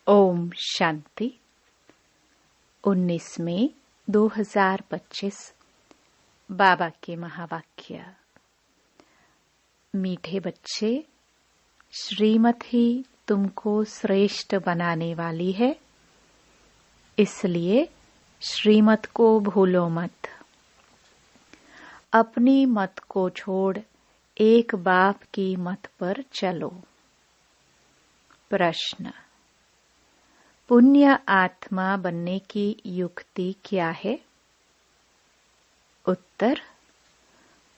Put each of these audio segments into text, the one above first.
ओम शांति। 19 मई 2025 बाबा के महावाक्य। मीठे बच्चे, श्रीमत ही तुमको श्रेष्ठ बनाने वाली है, इसलिए श्रीमत को भूलो मत। अपनी मत को छोड़ एक बाप की मत पर चलो। प्रश्न: पुण्य आत्मा बनने की युक्ति क्या है? उत्तर: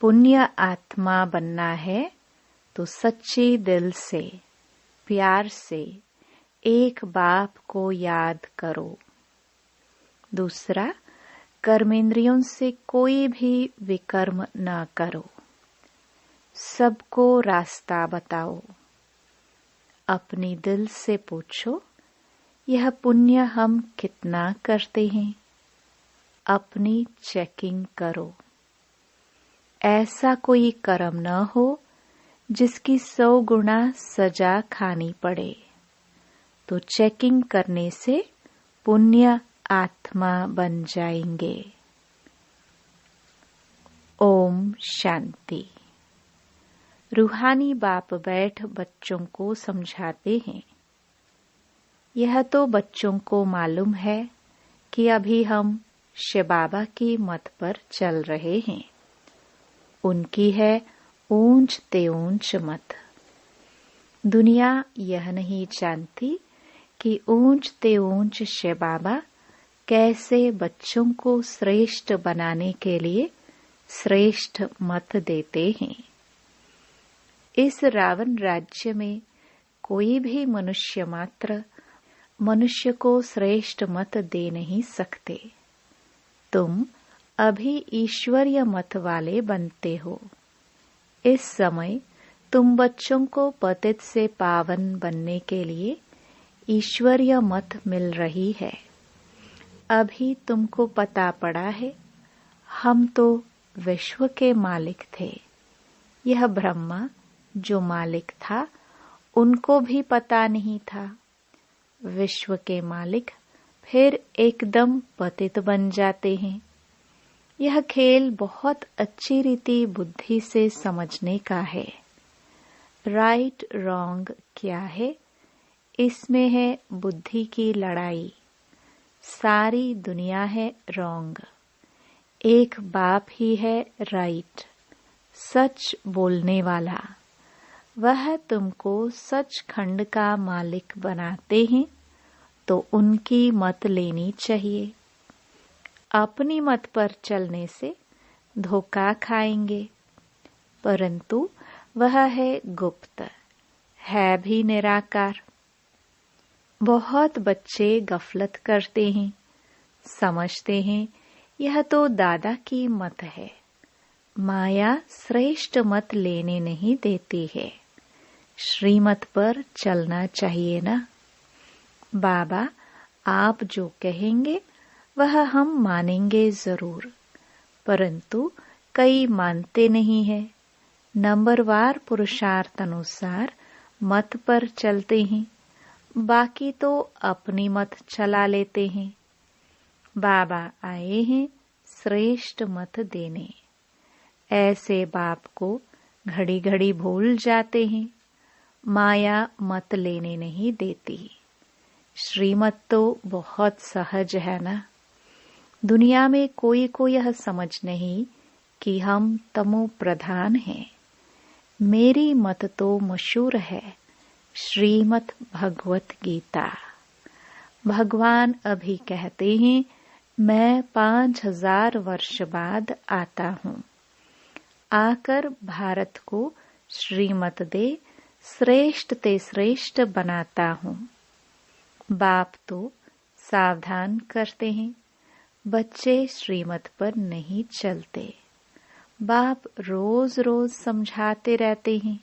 पुण्य आत्मा बनना है तो सच्चे दिल से, प्यार से एक बाप को याद करो। दूसरा, कर्मेंद्रियों से कोई भी विकर्म न करो। सबको रास्ता बताओ। अपनी दिल से पूछो, यह पुण्य हम कितना करते हैं? अपनी चेकिंग करो। ऐसा कोई कर्म न हो जिसकी 100 गुना सजा खानी पड़े, तो चेकिंग करने से पुण्य आत्मा बन जाएंगे। ओम शांति। रूहानी बाप बैठ बच्चों को समझाते हैं। यह तो बच्चों को मालूम है कि अभी हम शिव बाबा की मत पर चल रहे हैं। उनकी है ऊंच ते ऊंच मत। दुनिया यह नहीं जानती कि ऊंच ते ऊंच शिव बाबा कैसे बच्चों को श्रेष्ठ बनाने के लिए श्रेष्ठ मत देते हैं। इस रावण राज्य में कोई भी मनुष्य मात्र मनुष्य को श्रेष्ठ मत दे नहीं सकते। तुम अभी ईश्वरीय मत वाले बनते हो। इस समय तुम बच्चों को पतित से पावन बनने के लिए ईश्वरीय मत मिल रही है। अभी तुमको पता पड़ा है, हम तो विश्व के मालिक थे। यह ब्रह्मा जो मालिक था, उनको भी पता नहीं था। विश्व के मालिक फिर एकदम पतित बन जाते हैं। यह खेल बहुत अच्छी रीति बुद्धि से समझने का है। राइट रॉन्ग क्या है, इसमें है बुद्धि की लड़ाई। सारी दुनिया है रॉन्ग, एक बाप ही है राइट, सच बोलने वाला। वह तुमको सचखंड का मालिक बनाते हैं, तो उनकी मत लेनी चाहिए। अपनी मत पर चलने से धोखा खाएंगे, परंतु वह है गुप्त, है भी निराकार। बहुत बच्चे गफलत करते हैं, समझते हैं यह तो दादा की मत है। माया श्रेष्ठ मत लेने नहीं देती है। श्रीमत पर चलना चाहिए ना। बाबा आप जो कहेंगे वह हम मानेंगे जरूर, परंतु कई मानते नहीं है। नंबरवार पुरुषार्थ अनुसार मत पर चलते हैं, बाकी तो अपनी मत चला लेते हैं। बाबा आए हैं श्रेष्ठ मत देने। ऐसे बाप को घड़ी घड़ी भूल जाते हैं। माया मत लेने नहीं देती। श्रीमत तो बहुत सहज है ना। दुनिया में कोई को यह समझ नहीं कि हम तमो प्रधान हैं। मेरी मत तो मशहूर है, श्रीमत भगवत गीता। भगवान अभी कहते हैं, मैं 5000 वर्ष बाद आता हूँ। आकर भारत को श्रीमत दे श्रेष्ठ ते श्रेष्ठ बनाता हूँ। बाप तो सावधान करते हैं, बच्चे श्रीमत पर नहीं चलते। बाप रोज रोज समझाते रहते हैं,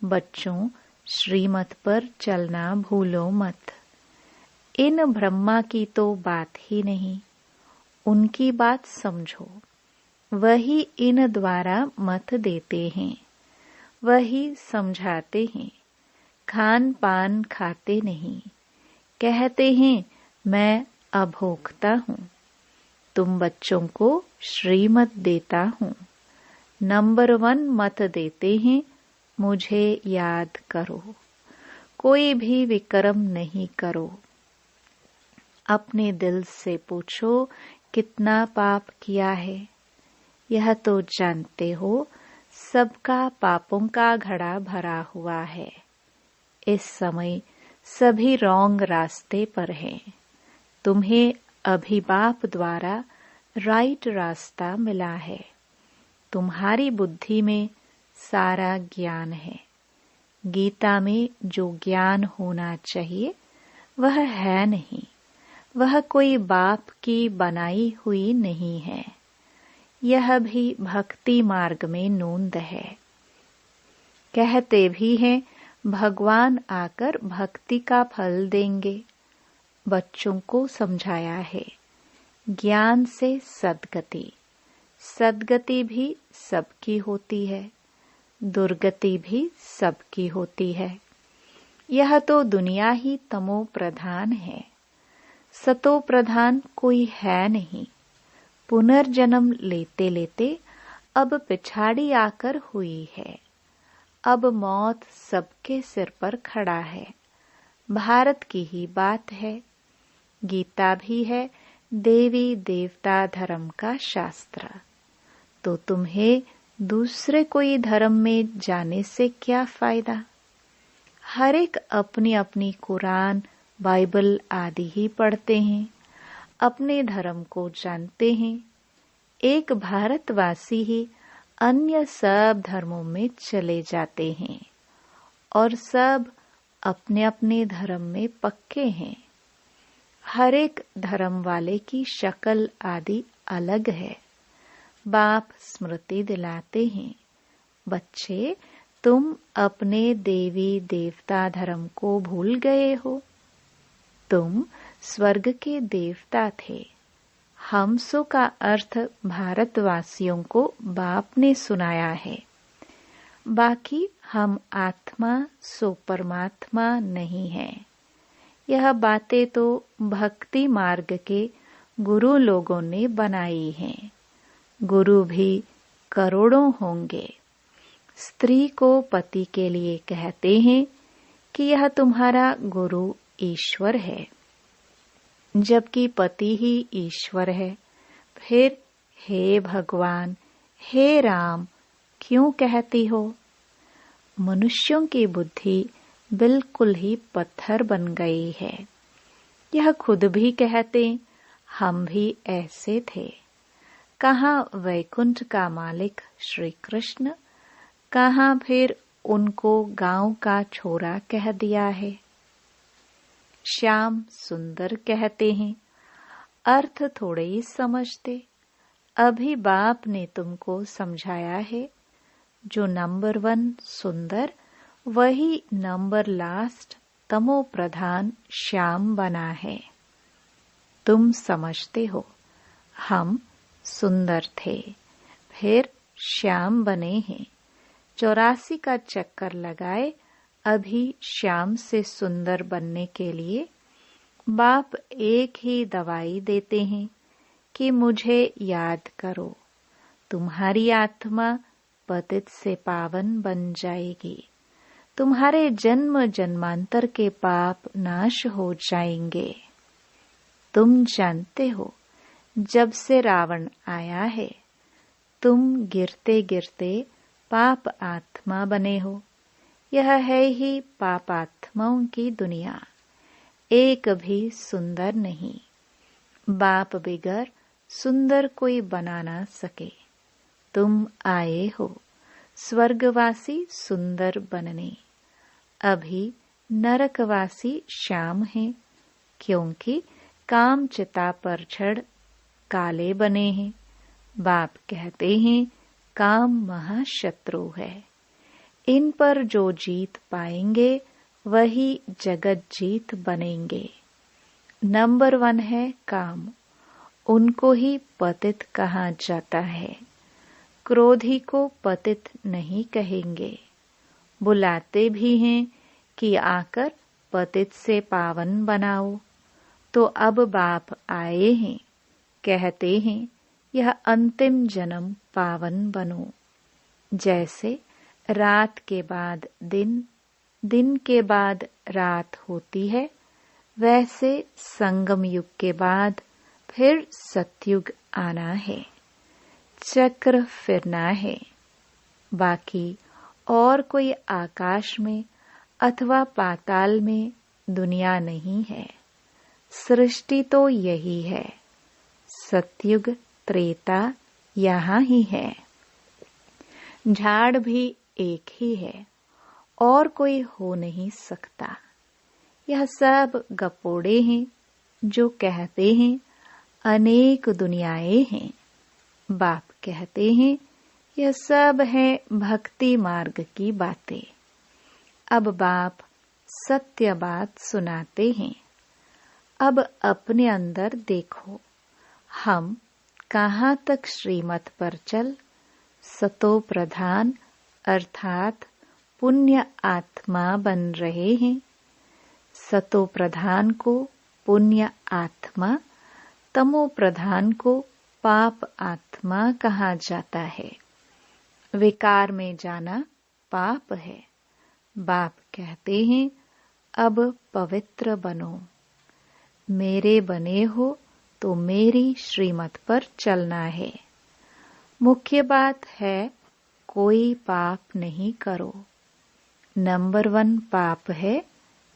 बच्चों श्रीमत पर चलना भूलो मत। इन ब्रह्मा की तो बात ही नहीं, उनकी बात समझो। वही इन द्वारा मत देते हैं, वही समझाते हैं। खान पान खाते नहीं, कहते हैं मैं अभोक्ता हूँ। तुम बच्चों को श्रीमत देता हूँ। नंबर 1 मत देते हैं, मुझे याद करो। कोई भी विक्रम नहीं करो। अपने दिल से पूछो कितना पाप किया है। यह तो जानते हो सबका पापों का घड़ा भरा हुआ है। इस समय सभी रॉन्ग रास्ते पर हैं। तुम्हें अभी बाप द्वारा राइट रास्ता मिला है। तुम्हारी बुद्धि में सारा ज्ञान है। गीता में जो ज्ञान होना चाहिए वह है नहीं। वह कोई बाप की बनाई हुई नहीं है। यह भी भक्ति मार्ग में नोंद है। कहते भी हैं भगवान आकर भक्ति का फल देंगे। बच्चों को समझाया है ज्ञान से सद्गति। सद्गति भी सबकी होती है, दुर्गति भी सबकी होती है। यह तो दुनिया ही तमो प्रधान है, सतो प्रधान कोई है नहीं। पुनर्जन्म लेते लेते अब पिछाड़ी आकर हुई है। अब मौत सबके सिर पर खड़ा है। भारत की ही बात है। गीता भी है देवी देवता धर्म का शास्त्र। तो तुम्हें दूसरे कोई धर्म में जाने से क्या फायदा। हर एक अपनी अपनी कुरान बाइबल आदि ही पढ़ते हैं, अपने धर्म को जानते हैं। एक भारतवासी ही अन्य सब धर्मों में चले जाते हैं और सब अपने अपने धर्म में पक्के हैं। हर एक धर्म वाले की शक्ल आदि अलग है। बाप स्मृति दिलाते हैं बच्चे तुम अपने देवी देवता धर्म को भूल गए हो। तुम स्वर्ग के देवता थे। हमसो का अर्थ भारतवासियों को बाप ने सुनाया है। बाकी हम आत्मा सो परमात्मा नहीं है। यह बातें तो भक्ति मार्ग के गुरु लोगों ने बनाई हैं। गुरु भी करोड़ों होंगे। स्त्री को पति के लिए कहते हैं कि यह तुम्हारा गुरु ईश्वर है, जबकि पति ही ईश्वर है। फिर हे भगवान, हे राम क्यों कहती हो। मनुष्यों की बुद्धि बिल्कुल ही पत्थर बन गई है। यह खुद भी कहते हम भी ऐसे थे। कहाँ वैकुंठ का मालिक श्री कृष्ण, कहाँ फिर उनको गांव का छोरा कह दिया है। श्याम सुंदर कहते हैं, अर्थ थोड़े ही समझते। अभी बाप ने तुमको समझाया है। जो नंबर 1 सुंदर, वही नंबर लास्ट तमो प्रधान श्याम बना है। तुम समझते हो हम सुंदर थे, फिर श्याम बने हैं। 84 का चक्कर लगाए। अभी श्याम से सुंदर बनने के लिए बाप एक ही दवाई देते हैं कि मुझे याद करो। तुम्हारी आत्मा पतित से पावन बन जाएगी। तुम्हारे जन्म जन्मांतर के पाप नाश हो जाएंगे। तुम जानते हो जब से रावण आया है तुम गिरते गिरते पाप आत्मा बने हो। यह है ही पाप आत्माओं की दुनिया। एक भी सुंदर नहीं। बाप बिगर सुंदर कोई बना ना सके। तुम आए हो स्वर्गवासी सुंदर बनने। अभी नरकवासी श्याम हैं, क्योंकि काम चिता पर चढ़ काले बने हैं। बाप कहते हैं काम महाशत्रु है। इन पर जो जीत पाएंगे वही जगत जीत बनेंगे। नंबर 1 है काम। उनको ही पतित कहा जाता है। क्रोधी को पतित नहीं कहेंगे। बुलाते भी हैं कि आकर पतित से पावन बनाओ, तो अब बाप आए हैं, कहते हैं यह अंतिम जन्म पावन बनो। जैसे रात के बाद दिन, दिन के बाद रात होती है, वैसे संगम युग के बाद फिर सतयुग आना है, चक्र फिरना है। बाकी और कोई आकाश में अथवा पाताल में दुनिया नहीं है। सृष्टि तो यही है। सतयुग त्रेता यहाँ ही है। झाड़ भी एक ही है और कोई हो नहीं सकता। यह सब गपोड़े हैं जो कहते हैं अनेक दुनियाएं हैं। बाप कहते हैं यह सब है भक्ति मार्ग की बातें। अब बाप सत्य बात सुनाते हैं। अब अपने अंदर देखो, हम कहाँ तक श्रीमत पर चल सतो प्रधान अर्थात पुण्य आत्मा बन रहे हैं। सतो प्रधान को पुण्य आत्मा, तमो प्रधान को पाप आत्मा कहा जाता है। विकार में जाना पाप है। बाप कहते हैं अब पवित्र बनो। मेरे बने हो तो मेरी श्रीमत पर चलना है। मुख्य बात है कोई पाप नहीं करो। नंबर 1 पाप है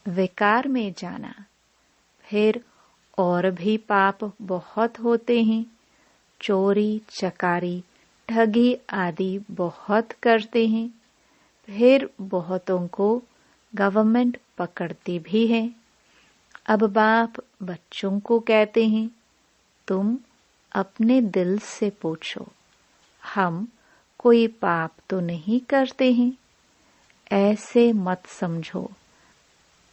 विकार में जाना। फिर और भी पाप बहुत होते हैं। चोरी चकारी ठगी आदि बहुत करते हैं। फिर बहुतों को गवर्नमेंट पकड़ती भी है। अब बाप बच्चों को कहते हैं तुम अपने दिल से पूछो, हम कोई पाप तो नहीं करते हैं। ऐसे मत समझो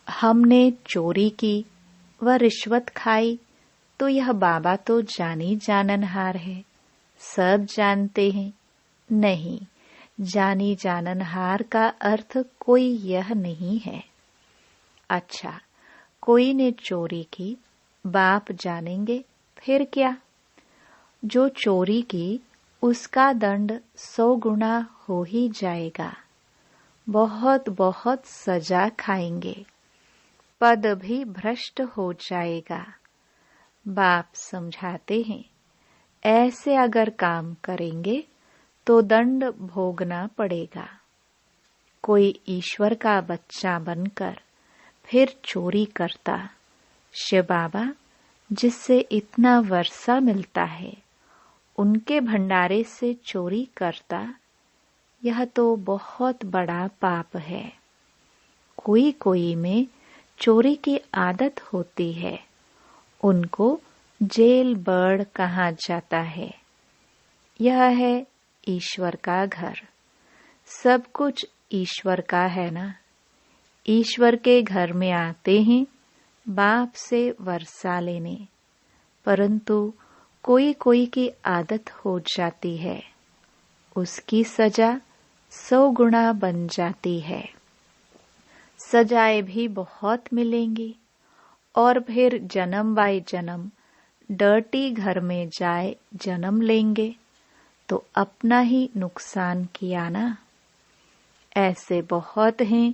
हमने चोरी की व रिश्वत खाई तो यह बाबा तो जानी जाननहार है, सब जानते हैं। नहीं, जानी जाननहार का अर्थ कोई यह नहीं है। अच्छा, कोई ने चोरी की, बाप जानेंगे फिर क्या? जो चोरी की उसका दंड 100 गुना हो ही जाएगा। बहुत बहुत सजा खाएंगे, पद भी भ्रष्ट हो जाएगा। बाप समझाते हैं ऐसे अगर काम करेंगे तो दंड भोगना पड़ेगा। कोई ईश्वर का बच्चा बनकर फिर चोरी करता, शिव बाबा जिससे इतना वर्षा मिलता है उनके भंडारे से चोरी करता, यह तो बहुत बड़ा पाप है। कोई कोई में चोरी की आदत होती है, उनको जेल बर्ड कहा जाता है। यह है ईश्वर का घर। सब कुछ ईश्वर का है ना। ईश्वर के घर में आते हैं बाप से वर्षा लेने, परंतु कोई कोई की आदत हो जाती है, उसकी सजा 100 गुना बन जाती है। सजाएं भी बहुत मिलेंगी और फिर जन्म बाय जन्म डर्टी घर में जाए जन्म लेंगे तो अपना ही नुकसान किया ना। ऐसे बहुत हैं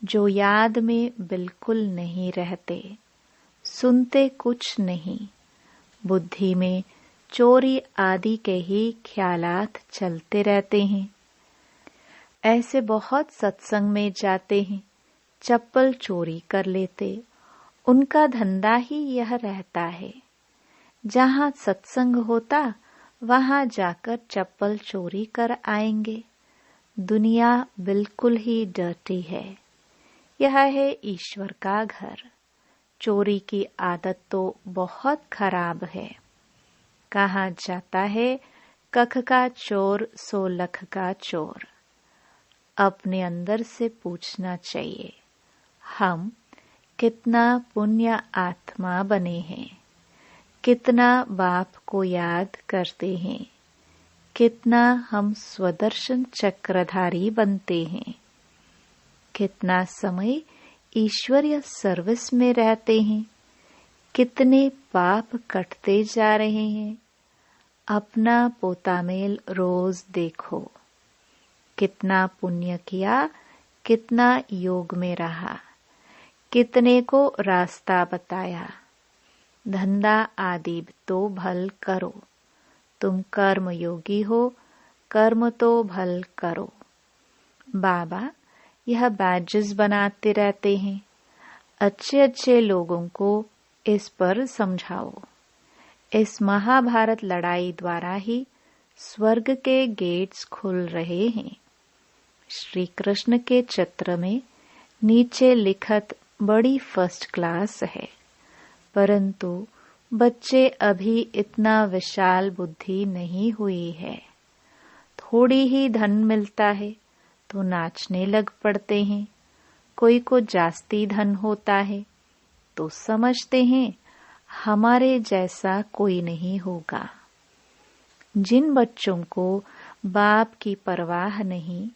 जो याद में बिल्कुल नहीं रहते, सुनते कुछ नहीं, बुद्धि में चोरी आदि के ही ख्यालात चलते रहते हैं। ऐसे बहुत सत्संग में जाते हैं, चप्पल चोरी कर लेते, उनका धंधा ही यह रहता है। जहाँ सत्संग होता वहाँ जाकर चप्पल चोरी कर आएंगे। दुनिया बिल्कुल ही डर्टी है। यह है ईश्वर का घर। चोरी की आदत तो बहुत खराब है। कहा जाता है कख का चोर 100 लख का चोर। अपने अंदर से पूछना चाहिए हम कितना पुण्य आत्मा बने हैं, कितना बाप को याद करते हैं, कितना हम स्वदर्शन चक्रधारी बनते हैं, कितना समय ईश्वरीय सर्विस में रहते हैं, कितने पाप कटते जा रहे हैं। अपना पोतामेल रोज देखो, कितना पुण्य किया, कितना योग में रहा, कितने को रास्ता बताया। धंधा आदि तो भल करो, तुम कर्म योगी हो, कर्म तो भल करो। बाबा यह बैजेस बनाते रहते हैं। अच्छे अच्छे लोगों को इस पर समझाओ। इस महाभारत लड़ाई द्वारा ही स्वर्ग के गेट्स खुल रहे हैं। श्री कृष्ण के चित्र में नीचे लिखत बड़ी फर्स्ट क्लास है, परंतु बच्चे अभी इतना विशाल बुद्धि नहीं हुई है। थोड़ी ही धन मिलता है तो नाचने लग पड़ते हैं। कोई को जास्ती धन होता है तो समझते हैं हमारे जैसा कोई नहीं होगा। जिन बच्चों को बाप की परवाह नहीं,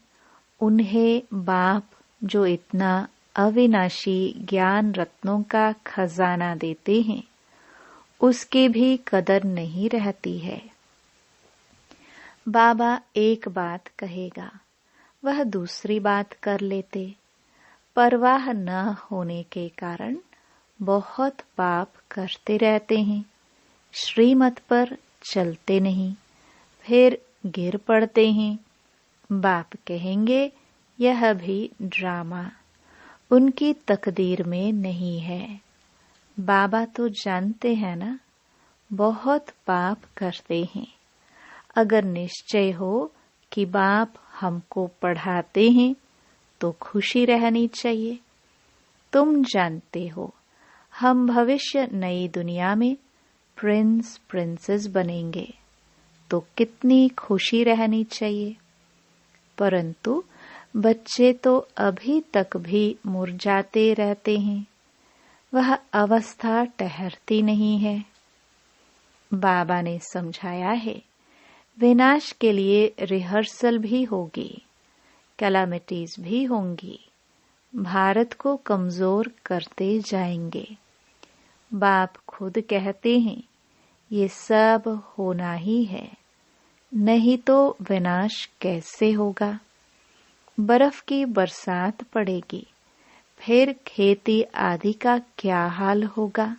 उन्हें बाप जो इतना अविनाशी ज्ञान रत्नों का खजाना देते हैं, उसकी भी कदर नहीं रहती है। बाबा एक बात कहेगा, वह दूसरी बात कर लेते। परवाह न होने के कारण बहुत पाप करते रहते हैं। श्रीमत पर चलते नहीं, फिर गिर पड़ते हैं। बाप कहेंगे यह भी ड्रामा, उनकी तकदीर में नहीं है। बाबा तो जानते हैं ना, बहुत पाप करते हैं। अगर निश्चय हो कि बाप हमको पढ़ाते हैं तो खुशी रहनी चाहिए। तुम जानते हो हम भविष्य नई दुनिया में प्रिंस प्रिंसेस बनेंगे, तो कितनी खुशी रहनी चाहिए। परंतु बच्चे तो अभी तक भी मुरझाते रहते हैं। वह अवस्था ठहरती नहीं है। बाबा ने समझाया है, विनाश के लिए रिहर्सल भी होगी, कैलामिटीज भी होंगी, भारत को कमजोर करते जाएंगे। बाप खुद कहते हैं ये सब होना ही है, नहीं तो विनाश कैसे होगा। बर्फ की बरसात पड़ेगी, फिर खेती आदि का क्या हाल होगा।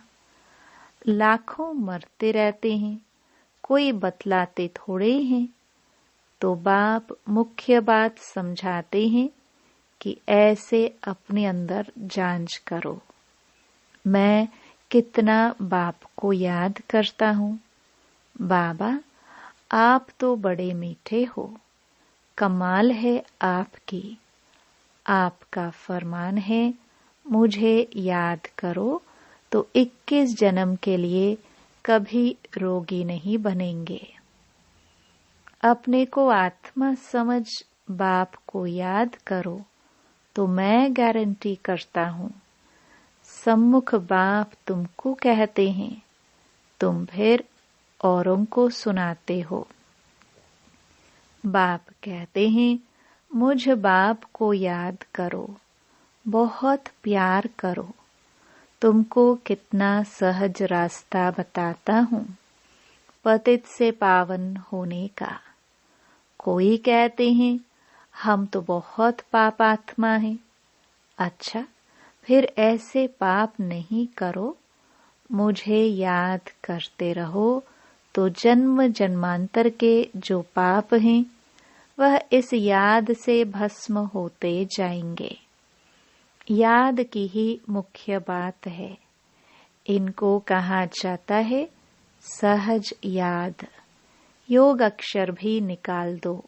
लाखों मरते रहते हैं, कोई बतलाते थोड़े हैं। तो बाप मुख्य बात समझाते हैं कि ऐसे अपने अंदर जांच करो। मैं कितना बाप को याद करता हूँ। बाबा आप तो बड़े मीठे हो, कमाल है आपकी। आपका फरमान है मुझे याद करो तो 21 जन्म के लिए कभी रोगी नहीं बनेंगे। अपने को आत्मा समझ बाप को याद करो तो मैं गारंटी करता हूँ, सम्मुख बाप तुमको कहते हैं, तुम फिर औरों को सुनाते हो। बाप कहते हैं मुझ बाप को याद करो, बहुत प्यार करो। तुमको कितना सहज रास्ता बताता हूँ पतित से पावन होने का। कोई कहते हैं हम तो बहुत पापात्मा हैं। अच्छा, फिर ऐसे पाप नहीं करो, मुझे याद करते रहो तो जन्म जन्मांतर के जो पाप हैं वह इस याद से भस्म होते जाएंगे। याद की ही मुख्य बात है। इनको कहा जाता है सहज याद। योग अक्षर भी निकाल दो।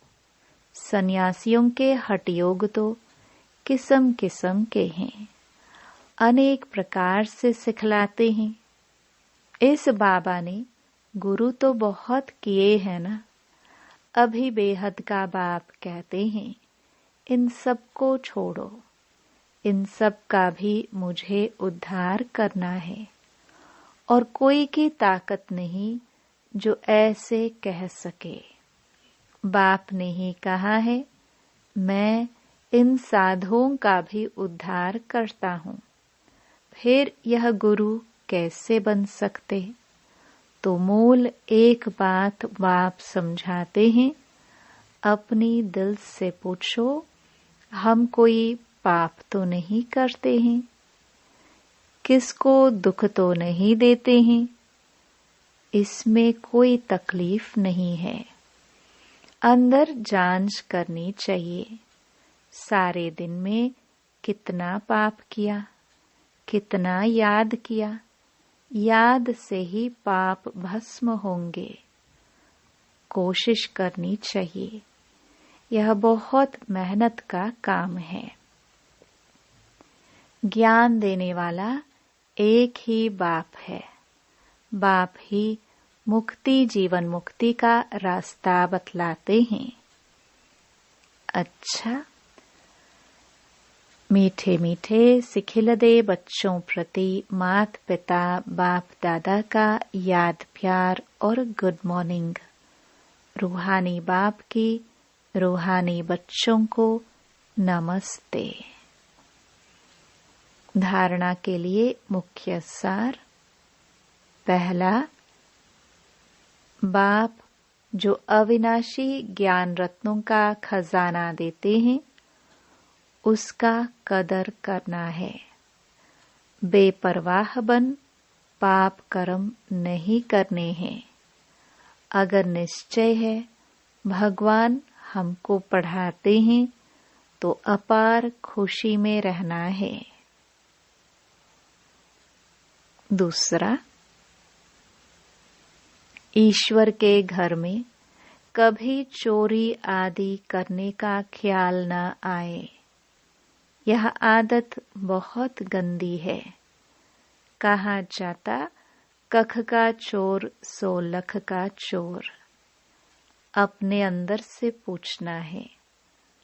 सन्यासियों के हठ योग तो किस्म किस्म के हैं, अनेक प्रकार से सिखलाते हैं। इस बाबा ने गुरु तो बहुत किए हैं ना। अभी बेहद का बाप कहते हैं इन सब को छोड़ो, इन सब का भी मुझे उद्धार करना है। और कोई की ताकत नहीं जो ऐसे कह सके। बाप ने ही कहा है मैं इन साधुओं का भी उद्धार करता हूँ। फिर यह गुरु कैसे बन सकते? तो मूल एक बात बाप समझाते हैं, अपनी दिल से पूछो, हम कोई पाप तो नहीं करते हैं, किसको दुख तो नहीं देते हैं, इसमें कोई तकलीफ नहीं है। अंदर जांच करनी चाहिए, सारे दिन में कितना पाप किया, कितना याद किया। याद से ही पाप भस्म होंगे। कोशिश करनी चाहिए, यह बहुत मेहनत का काम है। ज्ञान देने वाला एक ही बाप है। बाप ही मुक्ति, जीवन मुक्ति का रास्ता बतलाते हैं। अच्छा, मीठे मीठे सिखिलदे बच्चों प्रति माता पिता बाप दादा का याद प्यार और गुड मॉर्निंग। रूहानी बाप की रूहानी बच्चों को नमस्ते। धारणा के लिए मुख्य सार। पहला, बाप जो अविनाशी ज्ञान रत्नों का खजाना देते हैं, उसका कदर करना है। बेपरवाह बन पाप कर्म नहीं करने हैं। अगर निश्चय है भगवान हमको पढ़ाते हैं तो अपार खुशी में रहना है। दूसरा, ईश्वर के घर में कभी चोरी आदि करने का ख्याल न आए। यह आदत बहुत गंदी है। कहा जाता, कख का चोर सो लख का चोर। अपने अंदर से पूछना है,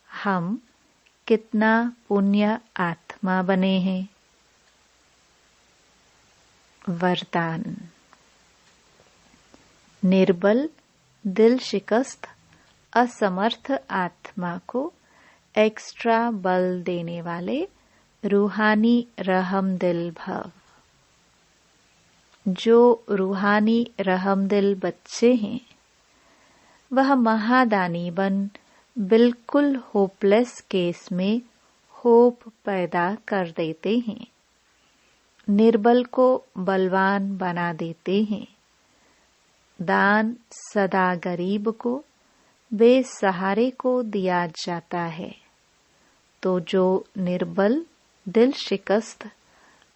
हम कितना पुण्य आत्मा बने हैं। वरदान। निर्बल, दिल शिकस्त, असमर्थ आत्मा को एक्स्ट्रा बल देने वाले रूहानी रहमदिल भव। जो रूहानी रहमदिल बच्चे हैं, वह महादानी बन बिल्कुल होपलेस केस में होप पैदा कर देते हैं। निर्बल को बलवान बना देते हैं। दान सदा गरीब को, बेसहारे को दिया जाता है। तो जो निर्बल, दिल शिकस्त,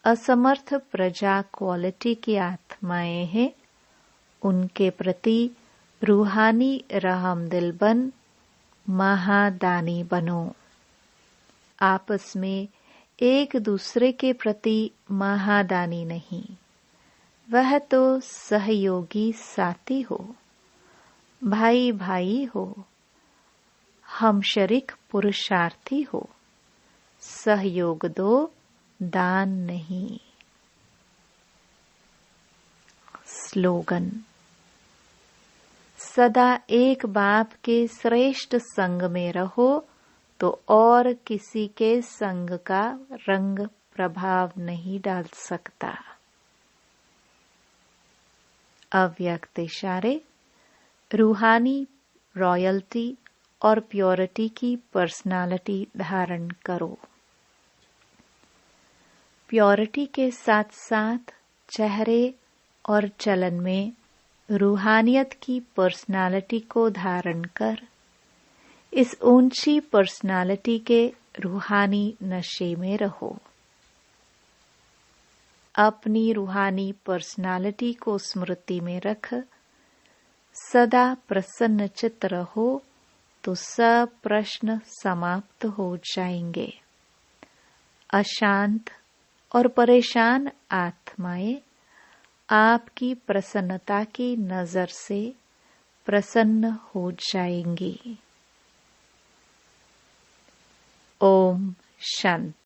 असमर्थ प्रजा क्वालिटी की आत्माएं हैं, उनके प्रति रूहानी रहमदिल बन महादानी बनो। आपस में एक दूसरे के प्रति महादानी नहीं, वह तो सहयोगी साथी हो, भाई भाई हो, हम शरीक पुरुषार्थी हो। सहयोग दो, दान नहीं। स्लोगन। सदा एक बाप के श्रेष्ठ संग में रहो तो और किसी के संग का रंग प्रभाव नहीं डाल सकता। अव्यक्त इशारे। रूहानी रॉयल्टी और प्योरिटी की पर्सनालिटी धारण करो। प्योरिटी के साथ साथ चेहरे और चलन में रूहानियत की पर्सनालिटी को धारण कर इस ऊंची पर्सनालिटी के रूहानी नशे में रहो। अपनी रूहानी पर्सनालिटी को स्मृति में रख सदा प्रसन्न चित्त रहो तो सब प्रश्न समाप्त हो जाएंगे। अशांत और परेशान आत्माएं आपकी प्रसन्नता की नजर से प्रसन्न हो जाएंगी। ओम शांति।